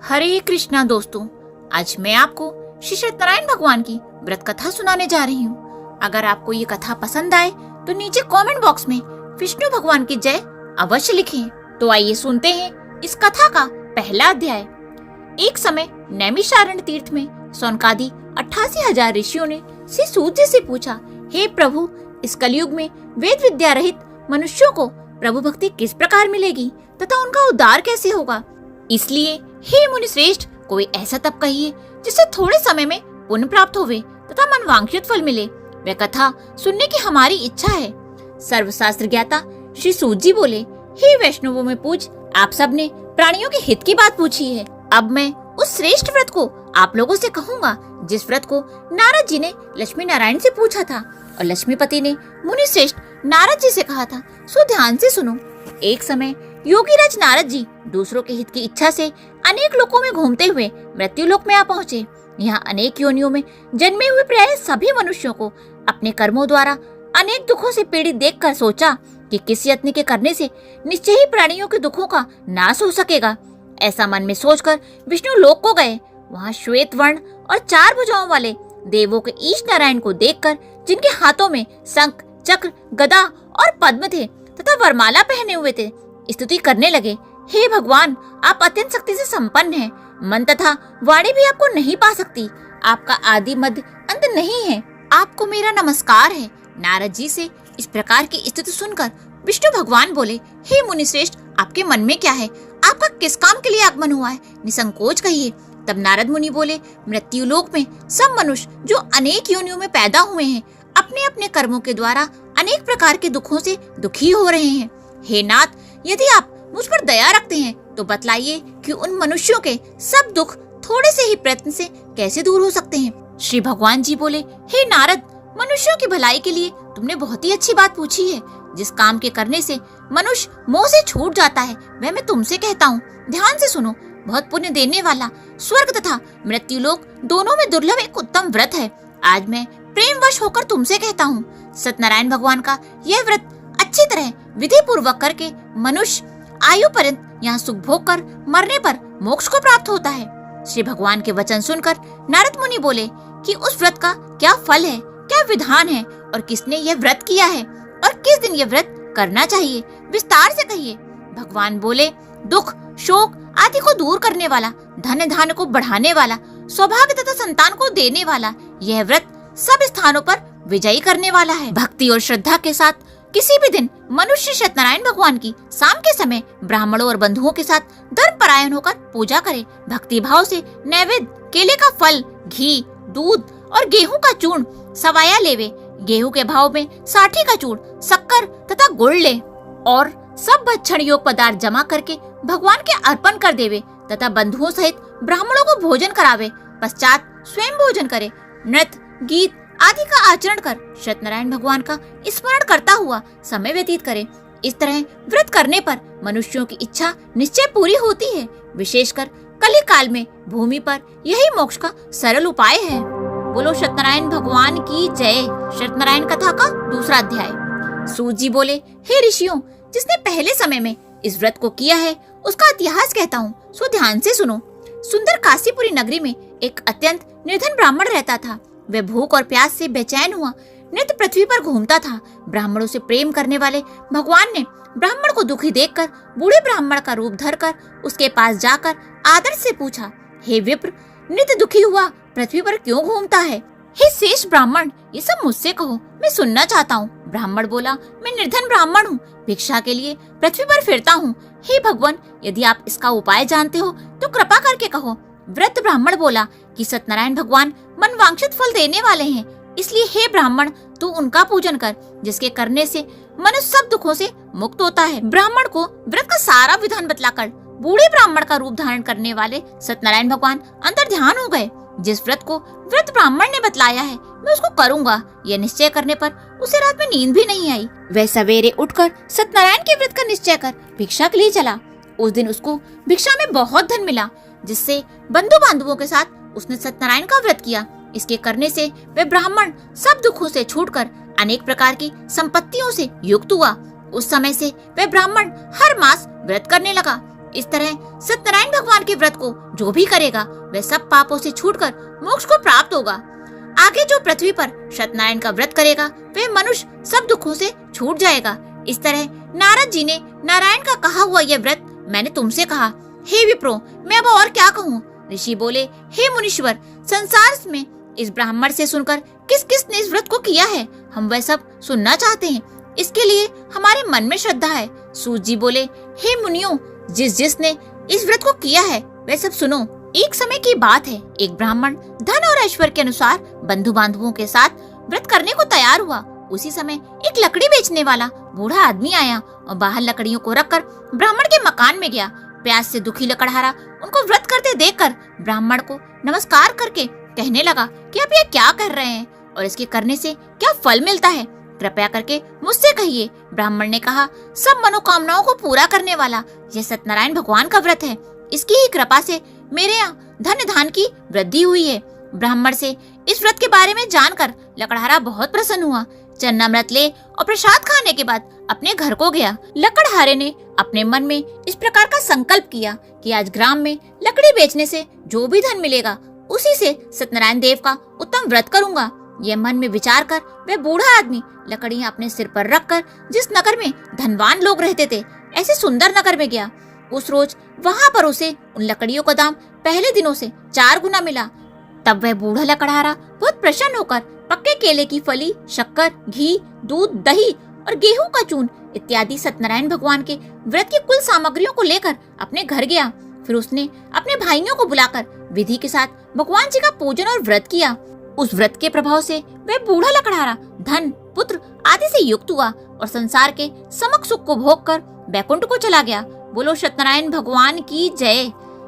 हरे कृष्णा दोस्तों, आज मैं आपको श्री सत्यनारायण भगवान की व्रत कथा सुनाने जा रही हूँ। अगर आपको ये कथा पसंद आए तो नीचे कमेंट बॉक्स में विष्णु भगवान की जय अवश्य लिखें। तो आइए सुनते हैं इस कथा का पहला अध्याय। एक समय नैमिषारण्य तीर्थ में सौनकादि 88,000 ऋषियों ने श्री सूत जी से पूछा, हे प्रभु, इस कलयुग में वेद विद्या रहित मनुष्यों को प्रभु भक्ति किस प्रकार मिलेगी तथा उनका उद्धार कैसे होगा? इसलिए हे मुनि श्रेष्ठ, कोई ऐसा तप कहिए जिससे थोड़े समय में पुण्य प्राप्त होवे तथा मनवांछित फल मिले। वह कथा सुनने की हमारी इच्छा है। सर्वशास्त्र ज्ञाता श्री सूत जी बोले, हे वैष्णवों में पूज, आप सब ने प्राणियों के हित की बात पूछी है। अब मैं उस श्रेष्ठ व्रत को आप लोगों से कहूँगा जिस व्रत को नारद जी ने लक्ष्मी नारायण से पूछा था और लक्ष्मीपति ने मुनि श्रेष्ठ नारद जी से कहा था। सो ध्यान से सुनो। एक समय योगीराज नारद जी दूसरों के हित की इच्छा से अनेक लोकों में घूमते हुए मृत्यु लोक में आ पहुँचे। यहाँ अनेक योनियों में जन्मे हुए प्राय सभी मनुष्यों को अपने कर्मों द्वारा अनेक दुखों से पीड़ित देखकर सोचा कि किसी यत्न के करने से निश्चय ही प्राणियों के दुखों का नाश हो सकेगा। ऐसा मन में सोचकर विष्णु लोक को गए। वहाँ श्वेत वर्ण और 4 भुजाओं वाले देवों के ईश नारायण को देखकर, जिनके हाथों में शंख, चक्र, गदा और पद्म थे तथा वरमाला पहने हुए थे, स्तुति करने लगे। हे भगवान, आप अत्यंत शक्ति से संपन्न हैं। मन तथा वाणी भी आपको नहीं पा सकती। आपका आदि मध्य अंत नहीं है। आपको मेरा नमस्कार है। नारद जी से इस प्रकार की स्तुति सुनकर विष्णु भगवान बोले, हे मुनि श्रेष्ठ, आपके मन में क्या है? आपका किस काम के लिए आगमन हुआ है? निसंकोच कहिए। तब नारद मुनि बोले, मृत्यु लोक में सब मनुष्य जो अनेक योनियों में पैदा हुए हैं, अपने अपने कर्मों के द्वारा अनेक प्रकार के दुखों से दुखी हो रहे हैं। हे नाथ, यदि आप मुझ पर दया रखते हैं तो बतलाइए कि उन मनुष्यों के सब दुख थोड़े से ही प्रयत्न से कैसे दूर हो सकते हैं। श्री भगवान जी बोले, हे नारद, मनुष्यों की भलाई के लिए तुमने बहुत ही अच्छी बात पूछी है। जिस काम के करने से मनुष्य मोह से छूट जाता है वह मैं तुमसे कहता हूँ। ध्यान से सुनो। बहुत पुण्य देने वाला स्वर्ग तथा मृत्यु लोक दोनों में दुर्लभ एक उत्तम व्रत है। आज मैं प्रेमवश होकर तुमसे कहता हूँ, सत्यनारायण भगवान का यह व्रत अच्छी तरह विधि पूर्वक करके मनुष्य आयु पर्यंत यहाँ सुख भोग कर मरने पर मोक्ष को प्राप्त होता है। श्री भगवान के वचन सुनकर नारद मुनि बोले कि उस व्रत का क्या फल है, क्या विधान है और किसने यह व्रत किया है और किस दिन यह व्रत करना चाहिए, विस्तार से कहिए। भगवान बोले, दुख, शोक आदि को दूर करने वाला, धन धान्य को बढ़ाने वाला, सौभाग्य तथा संतान को देने वाला यह व्रत सब स्थानों पर विजयी करने वाला है। भक्ति और श्रद्धा के साथ किसी भी दिन मनुष्य सत्यनारायण भगवान की शाम के समय ब्राह्मणों और बंधुओं के साथ धर्म परायण होकर पूजा करे। भक्ति भाव से नैवेद्य, केले का फल, घी, दूध और गेहूं का चूर्ण सवाया लेवे। गेहूं के भाव में साठी का चूर्ण, शक्कर तथा गुड़ ले और सब भक्षण योग पदार्थ जमा करके भगवान के अर्पण कर देवे तथा बंधुओं सहित ब्राह्मणों को भोजन करावे। पश्चात स्वयं भोजन करे। नृत्य, गीत आदि का आचरण कर सत्यनारायण भगवान का स्मरण करता हुआ समय व्यतीत करे। इस तरह व्रत करने पर मनुष्यों की इच्छा निश्चय पूरी होती है। विशेषकर कली काल में भूमि पर यही मोक्ष का सरल उपाय है। बोलो सत्यनारायण भगवान की जय। सत्यनारायण कथा का दूसरा अध्याय। सूत जी बोले, हे ऋषियों, जिसने पहले समय में इस व्रत को किया है उसका इतिहास कहता हूँ, सो ध्यान से सुनो। सुंदर काशीपुरी नगरी में एक अत्यंत निर्धन ब्राह्मण रहता था। वह भूख और प्यास से बेचैन हुआ नित्य पृथ्वी पर घूमता था। ब्राह्मणों से प्रेम करने वाले भगवान ने ब्राह्मण को दुखी देखकर बूढ़े ब्राह्मण का रूप धरकर उसके पास जाकर आदर से पूछा, हे विप्र, नित्य दुखी हुआ पृथ्वी पर क्यों घूमता है? हे शेष ब्राह्मण, ये सब मुझसे कहो, मैं सुनना चाहता हूँ। ब्राह्मण बोला, मैं निर्धन ब्राह्मण हूँ, भिक्षा के लिए पृथ्वी पर फिरता हूँ। हे भगवान, यदि आप इसका उपाय जानते हो तो कृपा करके कहो। वृद्ध ब्राह्मण बोला कि सत्यनारायण भगवान मनवांछित फल देने वाले हैं, इसलिए हे ब्राह्मण, तू उनका पूजन कर जिसके करने से मनुष्य सब दुखों से मुक्त होता है। ब्राह्मण को व्रत का सारा विधान बतलाकर बूढ़े ब्राह्मण का रूप धारण करने वाले सत्यनारायण भगवान अंतर ध्यान हो गए। जिस व्रत को व्रत ब्राह्मण ने बतलाया है मैं उसको करूंगा, यह निश्चय करने पर उसे रात में नींद भी नहीं आई। वह सवेरे उठकर सत्यनारायण के व्रत का निश्चय कर भिक्षा के लिए चला। उस दिन उसको भिक्षा में बहुत धन मिला, जिससे बंधु बांधवों के साथ उसने सत्यनारायण का व्रत किया। इसके करने से वह ब्राह्मण सब दुखों से छूटकर अनेक प्रकार की संपत्तियों से युक्त हुआ। उस समय से वह ब्राह्मण हर मास व्रत करने लगा। इस तरह सत्यनारायण भगवान के व्रत को जो भी करेगा वह सब पापों से छूटकर मोक्ष को प्राप्त होगा। आगे जो पृथ्वी पर सत्यनारायण का व्रत करेगा वह मनुष्य सब दुखों से छूट जाएगा। इस तरह नारद जी ने नारायण का कहा हुआ यह व्रत मैंने तुमसे कहा। हे विप्रो, मैं अब और क्या कहूँ। ऋषि बोले, हे मुनीश्वर, संसार में इस ब्राह्मण से सुनकर किस किस ने इस व्रत को किया है, हम वह सब सुनना चाहते हैं। इसके लिए हमारे मन में श्रद्धा है। सूत जी बोले, हे मुनियों, जिस जिसने इस व्रत को किया है वह सब सुनो। एक समय की बात है, एक ब्राह्मण धन और ऐश्वर्य के अनुसार बंधु बांधवों के साथ व्रत करने को तैयार हुआ। उसी समय एक लकड़ी बेचने वाला बूढ़ा आदमी आया और बाहर लकड़ियों को रखकर ब्राह्मण के मकान में गया। प्यास से दुखी लकड़हारा उनको व्रत करते देखकर ब्राह्मण को नमस्कार करके कहने लगा कि आप ये क्या कर रहे हैं और इसके करने से क्या फल मिलता है, कृपया करके मुझसे कहिए। ब्राह्मण ने कहा, सब मनोकामनाओं को पूरा करने वाला यह सत्यनारायण भगवान का व्रत है। इसकी ही कृपा से मेरे यहाँ धन धान की वृद्धि हुई है। ब्राह्मण से इस व्रत के बारे में जानकर लकड़हारा बहुत प्रसन्न हुआ। चन्नामृत ले और प्रसाद खाने के बाद अपने घर को गया। लकड़हारे ने अपने मन में इस प्रकार का संकल्प किया कि आज ग्राम में लकड़ी बेचने से जो भी धन मिलेगा उसी से सत्यनारायण देव का उत्तम व्रत करूंगा। यह मन में विचार कर वह बूढ़ा आदमी लकड़ियां अपने सिर पर रखकर जिस नगर में धनवान लोग रहते थे ऐसे सुंदर नगर में गया। उस रोज वहां पर उसे उन लकड़ियों का दाम पहले दिनों से 4 गुना मिला। तब वह बूढ़ा लकड़हारा बहुत प्रसन्न होकर पक्के केले की फली, शक्कर, घी, दूध, दही और गेहूं का चून इत्यादि सत्यनारायण भगवान के व्रत की कुल सामग्रियों को लेकर अपने घर गया। फिर उसने अपने भाइयों को बुलाकर विधि के साथ भगवान जी का पूजन और व्रत किया। उस व्रत के प्रभाव से वह बूढ़ा लकड़हारा धन, पुत्र आदि से युक्त हुआ और संसार के समक सुख को भोग कर बैकुंठ को चला गया। बोलो सत्यनारायण भगवान की जय।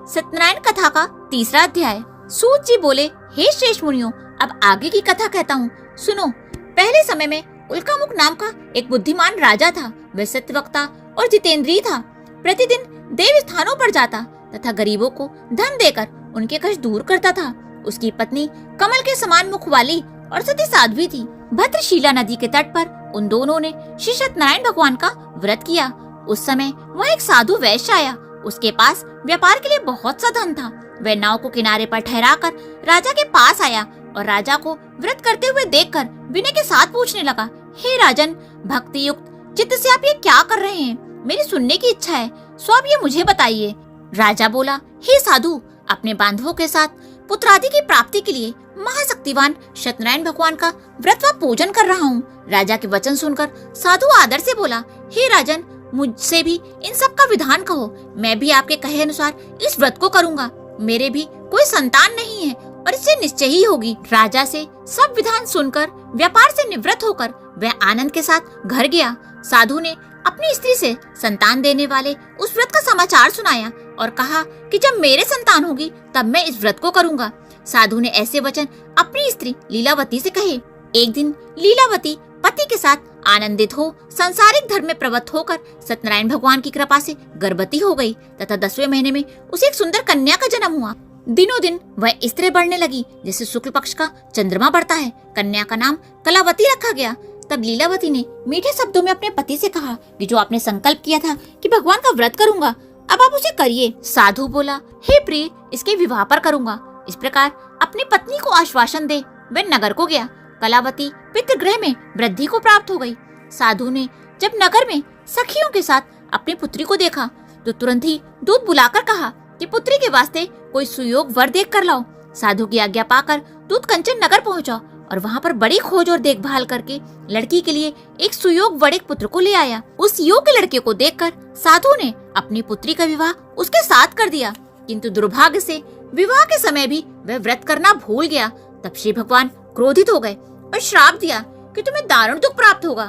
सत्यनारायण कथा का 3रा अध्याय। सूत जी बोले, हे श्रेष्ठ मुनियों, अब आगे की कथा कहता हूँ, सुनो। पहले समय में उल्कामुख नाम का एक बुद्धिमान राजा था। वह सत्यवक्ता और जितेंद्रिय था। प्रतिदिन देव स्थानों पर जाता तथा गरीबों को धन देकर उनके कष्ट दूर करता था। उसकी पत्नी कमल के समान मुख वाली और सती साध्वी थी। भद्रशिला नदी के तट पर उन दोनों ने श्री सत्यनारायण भगवान का व्रत किया। उस समय वह एक साधु वैश्य आया। उसके पास व्यापार के लिए बहुत सा धन था। वह नाव को किनारे पर ठहराकर राजा के पास आया और राजा को व्रत करते हुए देखकर विनय के साथ पूछने लगा, हे राजन, भक्ति युक्त चित्त से आप ये क्या कर रहे हैं? मेरी सुनने की इच्छा है, सो आप ये मुझे बताइए। राजा बोला, हे साधु, अपने बांधवों के साथ पुत्र आदि की प्राप्ति के लिए महाशक्तिवान सत्यनारायण भगवान का व्रत व पूजन कर रहा हूँ। राजा के वचन सुनकर साधु आदर से बोला, हे राजन, मुझसे भी इन सब का विधान कहो। मैं भी आपके कहे अनुसार इस व्रत को करूँगा। मेरे भी कोई संतान नहीं है और इससे निश्चय ही होगी। राजा से सब विधान सुनकर व्यापार से निवृत्त होकर वह आनंद के साथ घर गया। साधु ने अपनी स्त्री से संतान देने वाले उस व्रत का समाचार सुनाया और कहा कि जब मेरे संतान होगी तब मैं इस व्रत को करूंगा। साधु ने ऐसे वचन अपनी स्त्री लीलावती से कहे। एक दिन लीलावती पति के साथ आनंदित हो सांसारिक धर्म में प्रवृत्त होकर सत्यनारायण भगवान की कृपा से गर्भवती हो गई तथा 10वें महीने में उसे एक सुंदर कन्या का जन्म हुआ। दिनों दिन वह इस तरह बढ़ने लगी जैसे शुक्ल पक्ष का चंद्रमा बढ़ता है। कन्या का नाम कलावती रखा गया। तब लीलावती ने मीठे शब्दों में अपने पति से कहा कि जो आपने संकल्प किया था कि भगवान का व्रत करूंगा, अब आप उसे करिए। साधु बोला, हे प्रिय, इसके विवाह पर करूंगा। इस प्रकार अपनी पत्नी को आश्वासन दे वह नगर को गया। कलावती पितृगृह में वृद्धि को प्राप्त हो गई। साधु ने जब नगर में सखियों के साथ अपनी पुत्री को देखा तो तुरंत ही दूत बुलाकर कहा कि पुत्री के वास्ते कोई सुयोग वर देख कर लाओ। साधु की आज्ञा पाकर दूत कंचन नगर पहुंचा और वहां पर बड़ी खोज और देखभाल करके लड़की के लिए एक सुयोग वर एक पुत्र को ले आया। उस योग्य लड़के को देखकर साधु ने अपनी पुत्री का विवाह उसके साथ कर दिया, किंतु दुर्भाग्य से विवाह के समय भी वह व्रत करना भूल गया। तब श्री भगवान क्रोधित हो गए और श्राप दिया कि तुम्हें दारुण दुख प्राप्त होगा।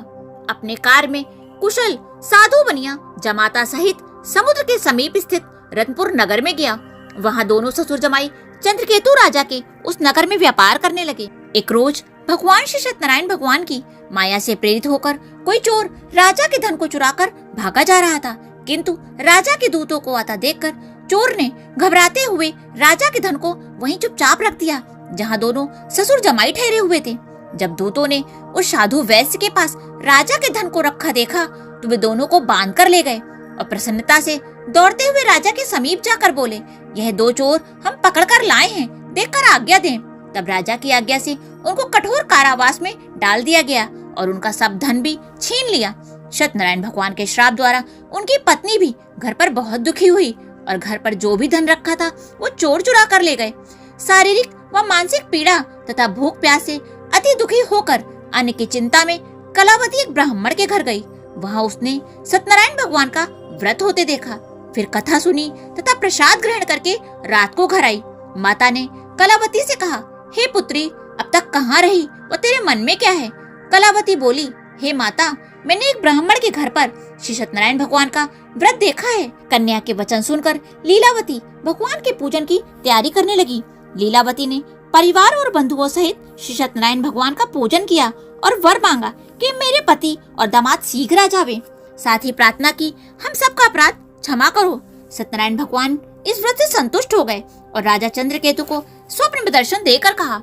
अपने कार्य में कुशल साधु बनिया जमाता सहित समुद्र के समीप स्थित रत्नपुर नगर में गया। वहाँ दोनों ससुर जमाई चंद्रकेतु राजा के उस नगर में व्यापार करने लगे। एक रोज भगवान श्री सत्यनारायण भगवान की माया से प्रेरित होकर कोई चोर राजा के धन को चुराकर भागा जा रहा था, किंतु राजा के दूतों को आता देखकर चोर ने घबराते हुए राजा के धन को वहीं चुपचाप रख दिया जहाँ दोनों ससुर जमाई ठहरे हुए थे। जब दूतों ने उस साधु वैश्य के पास राजा के धन को रखा देखा तो वे दोनों को बांध कर ले गए और प्रसन्नता से दौड़ते हुए राजा के समीप जाकर बोले, यह 2 चोर हम पकड़कर लाए हैं, देखकर आज्ञा दें। तब राजा की आज्ञा से उनको कठोर कारावास में डाल दिया गया और उनका सब धन भी छीन लिया। सत्यनारायण भगवान के श्राप द्वारा उनकी पत्नी भी घर पर बहुत दुखी हुई और घर पर जो भी धन रखा था वो चोर चुरा कर ले गए। शारीरिक व मानसिक पीड़ा तथा भूख प्यास से अति दुखी होकर अन्न की चिंता में कलावती एक ब्राह्मण के घर गई। वहां उसने सत्यनारायण भगवान का व्रत होते देखा, फिर कथा सुनी तथा प्रसाद ग्रहण करके रात को घर आई। माता ने कलावती से कहा, हे पुत्री, अब तक कहाँ रही व तेरे मन में क्या है? कलावती बोली, हे माता, मैंने एक ब्राह्मण के घर पर श्री सत्यनारायण भगवान का व्रत देखा है। कन्या के वचन सुनकर लीलावती भगवान के पूजन की तैयारी करने लगी। लीलावती ने परिवार और बंधुओं सहित श्री सत्यनारायण भगवान का पूजन किया और वर मांगा कि मेरे पति और दामाद शीघ्र आ जावे। साथ ही प्रार्थना की, हम सबका अपराध क्षमा करो। सत्यनारायण भगवान इस व्रत से संतुष्ट हो गए और राजा चंद्रकेतु को स्वप्न में दर्शन देकर कहा,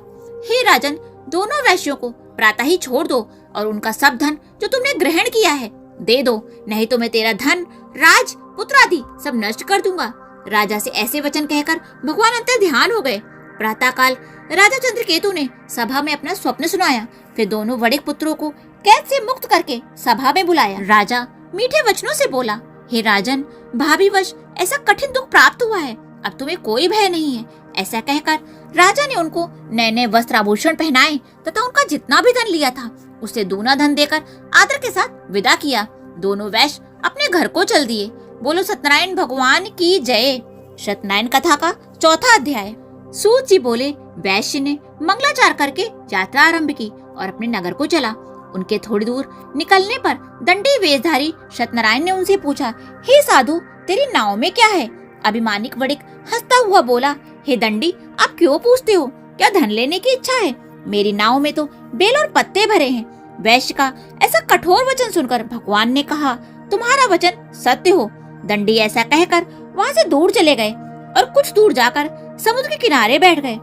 हे राजन, दोनों वैश्यों को प्रातः ही छोड़ दो और उनका सब धन जो तुमने ग्रहण किया है दे दो, नहीं तो मैं तेरा धन, राज, पुत्र आदि सब नष्ट कर दूंगा। राजा से ऐसे वचन कहकर भगवान अंतर ध्यान हो गए। प्रातः काल राजा चंद्रकेतु ने सभा में अपना स्वप्न सुनाया, फिर दोनों बड़े पुत्रों को कैद से मुक्त करके सभा में बुलाया। राजा मीठे वचनों से बोला, हे राजन, भाभीवश ऐसा कठिन दुख प्राप्त हुआ है, अब तुम्हें कोई भय नहीं है। ऐसा कहकर राजा ने उनको नए नए वस्त्र आभूषण पहनाए तथा उनका जितना भी धन लिया था उससे दूना धन देकर आदर के साथ विदा किया। दोनों वैश्य अपने घर को चल दिए। बोलो सत्यनारायण भगवान की जय। सत्यनारायण कथा का 4था अध्याय। सूत जी बोले, वैश्य ने मंगलाचार करके यात्रा आरंभ की और अपने नगर को चला। उनके थोड़ी दूर निकलने पर दंडी वेशधारी सत्यनारायण ने उनसे पूछा, हे साधु, तेरी नाव में क्या है? अभिमानिक वणिक हंसता हुआ बोला, हे दंडी, आप क्यों पूछते हो? क्या धन लेने की इच्छा है? मेरी नाव में तो बेल और पत्ते भरे हैं। वैश्य का ऐसा कठोर वचन सुनकर भगवान ने कहा, तुम्हारा वचन सत्य हो। दंडी ऐसा कहकर वहाँ से दूर चले गए और कुछ दूर जाकर समुद्र के किनारे बैठ गए।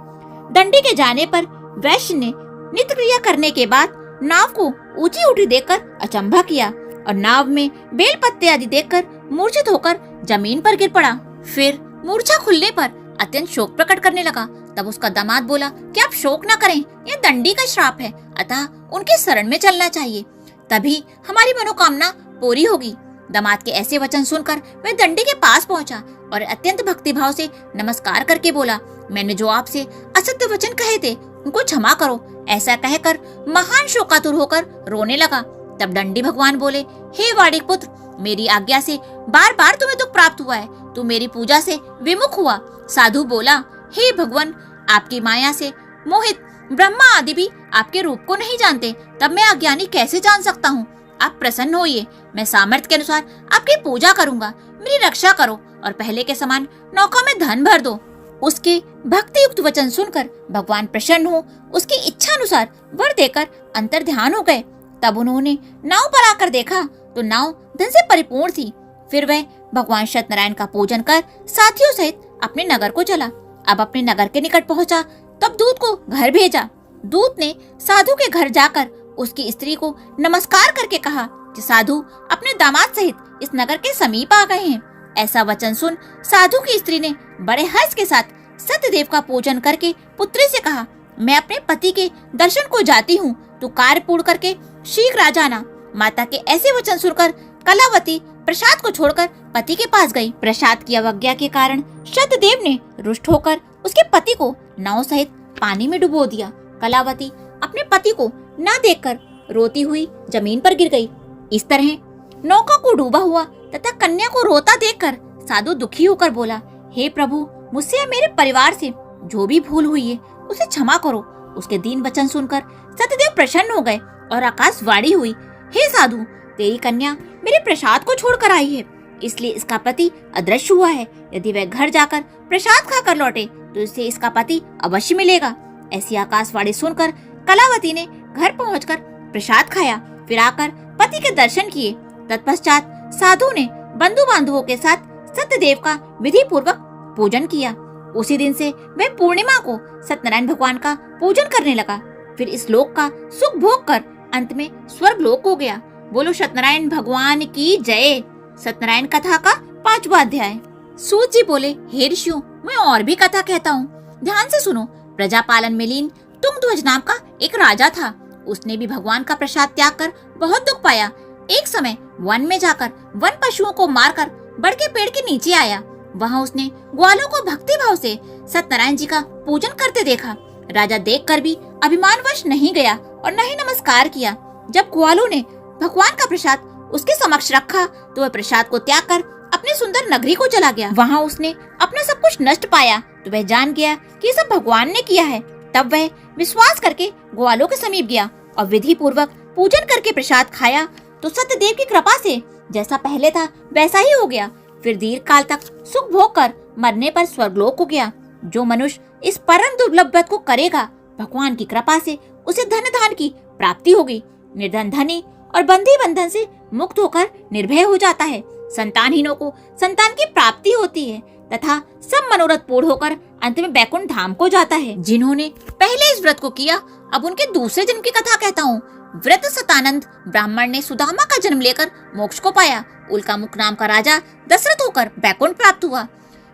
दंडी के जाने पर वैश्य ने नित्य क्रिया करने के बाद नाव को ऊंची उठी देखकर अचंभा किया और नाव में बेल पत्ते आदि देखकर मूर्छित होकर जमीन पर गिर पड़ा। फिर मूर्छा खुलने पर अत्यंत शोक प्रकट करने लगा। तब उसका दामाद बोला कि आप शोक न करें, यह दंडी का श्राप है, अतः उनके शरण में चलना चाहिए, तभी हमारी मनोकामना पूरी होगी। दामाद के ऐसे वचन सुनकर वह दंडी के पास पहुंचा और अत्यंत भक्तिभाव से नमस्कार करके बोला, मैंने जो आपसे असत्य वचन कहे थे उनको क्षमा करो। ऐसा कहकर महान शोकातुर होकर रोने लगा। तब दंडी भगवान बोले, हे वाणिक पुत्र, मेरी आज्ञा से बार बार तुम्हें दुख प्राप्त हुआ है, तू मेरी पूजा से विमुख हुआ। साधु बोला, हे भगवान, आपकी माया से मोहित ब्रह्मा आदि भी आपके रूप को नहीं जानते, तब मैं अज्ञानी कैसे जान सकता हूँ? आप प्रसन्न होइए, मैं सामर्थ्य के अनुसार आपकी पूजा करूंगा, मेरी रक्षा करो और पहले के समान नौका में धन भर दो। उसके भक्ति युक्त वचन सुनकर भगवान प्रसन्न हो उसकी इच्छा अनुसार वर देकर अंतर ध्यान हो गए। तब उन्होंने नाव पर आकर देखा तो नाव धन से परिपूर्ण थी। फिर वह भगवान सत्यनारायण का पूजन कर साथियों सहित अपने नगर को चला। अब अपने नगर के निकट पहुंचा तब दूत को घर भेजा। दूत ने साधु के घर जाकर उसकी स्त्री को नमस्कार करके कहा कि साधु अपने दामाद सहित इस नगर के समीप आ गए हैं। ऐसा वचन सुन साधु की स्त्री ने बड़े हर्ष के साथ सत्यदेव का पूजन करके पुत्री से कहा, मैं अपने पति के दर्शन को जाती हूँ, तू कार्य पूर्ण करके शीघ्र आ जाना। माता के ऐसे वचन सुनकर कलावती प्रसाद को छोड़कर पति के पास गई। प्रसाद की अवज्ञा के कारण सत्यदेव ने रुष्ट होकर उसके पति को नाव सहित पानी में डुबो दिया। कलावती अपने पति को न देखकर रोती हुई जमीन पर गिर गई। इस तरह नौका को डूबा हुआ तथा कन्या को रोता देखकर साधु दुखी होकर बोला, हे प्रभु, मुझसे या मेरे परिवार से जो भी भूल हुई है उसे क्षमा करो। उसके दीन वचन सुनकर सत्यदेव प्रसन्न हो गए और आकाशवाणी हुई, हे साधु, तेरी कन्या मेरे प्रसाद को छोड़कर आई है, इसलिए इसका पति अदृश्य हुआ है। यदि वह घर जाकर प्रसाद खाकर लौटे तो इसे इसका पति अवश्य मिलेगा। ऐसी आकाशवाणी सुनकर कलावती ने घर पहुंचकर प्रसाद खाया, फिर आकर पति के दर्शन किए। तत्पश्चात साधु ने बंधु बांधवों के साथ सत्यदेव का विधि पूर्वक पूजन किया। उसी दिन से वह पूर्णिमा को सत्यनारायण भगवान का पूजन करने लगा। फिर इस लोक का सुख भोग कर अंत में स्वर्ग लोक हो गया। बोलो सत्यनारायण भगवान की जय। सत्यनारायण कथा का 5वां अध्याय। सूत जी बोले, हे ऋषियों, मैं और भी कथा कहता हूँ, ध्यान से सुनो। प्रजापालन में लीन तुंगध्वज नाम का एक राजा था। उसने भी भगवान का प्रसाद त्याग कर बहुत दुख पाया। एक समय वन में जाकर वन पशुओं को मारकर बड़ के पेड़ के नीचे आया। वहाँ उसने ग्वालों को भक्ति भाव से सत्यनारायण जी का पूजन करते देखा। राजा देखकर भी अभिमानवश नहीं गया और न ही नमस्कार किया। जब ग्वालों ने भगवान का प्रसाद उसके समक्ष रखा तो वह प्रसाद को त्याग कर अपने सुंदर नगरी को चला गया। वहाँ उसने अपना सब कुछ नष्ट पाया तो वह जान गया कि ये सब भगवान ने किया है। तब वह विश्वास करके ग्वालों के समीप गया और विधि पूर्वक पूजन करके प्रसाद खाया तो सत्यदेव की कृपा से जैसा पहले था वैसा ही हो गया। फिर दीर्घ काल तक सुख भोग कर मरने पर स्वर्गलोक को गया। जो मनुष्य इस परम दुर्लभ व्रत को करेगा, भगवान की कृपा से उसे धन धान की प्राप्ति होगी। निर्धन धनी और बंधी बंधन से मुक्त होकर निर्भय हो जाता है। संतानहीनों को संतान की प्राप्ति होती है तथा सब मनोरथ पूर्ण होकर अंत में बैकुंठ धाम को जाता है। जिन्होंने पहले इस व्रत को किया, अब उनके दूसरे जन्म की कथा कहता हूँ। व्रत सतानंद ब्राह्मण ने सुदामा का जन्म लेकर मोक्ष को पाया। उल्कामुख नाम का राजा दशरथ होकर बैकुंठ प्राप्त हुआ।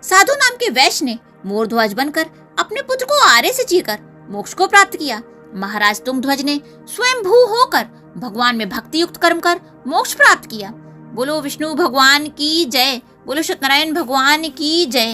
साधु नाम के वैश्य ने मोरध्वज बनकर अपने पुत्र को आरे से चीरकर मोक्ष को प्राप्त किया। महाराज तुंगध्वज ने स्वयं भू होकर भगवान में भक्ति युक्त कर्म कर मोक्ष प्राप्त किया। बोलो विष्णु भगवान की जय। बोलो सत्यनारायण भगवान की जय।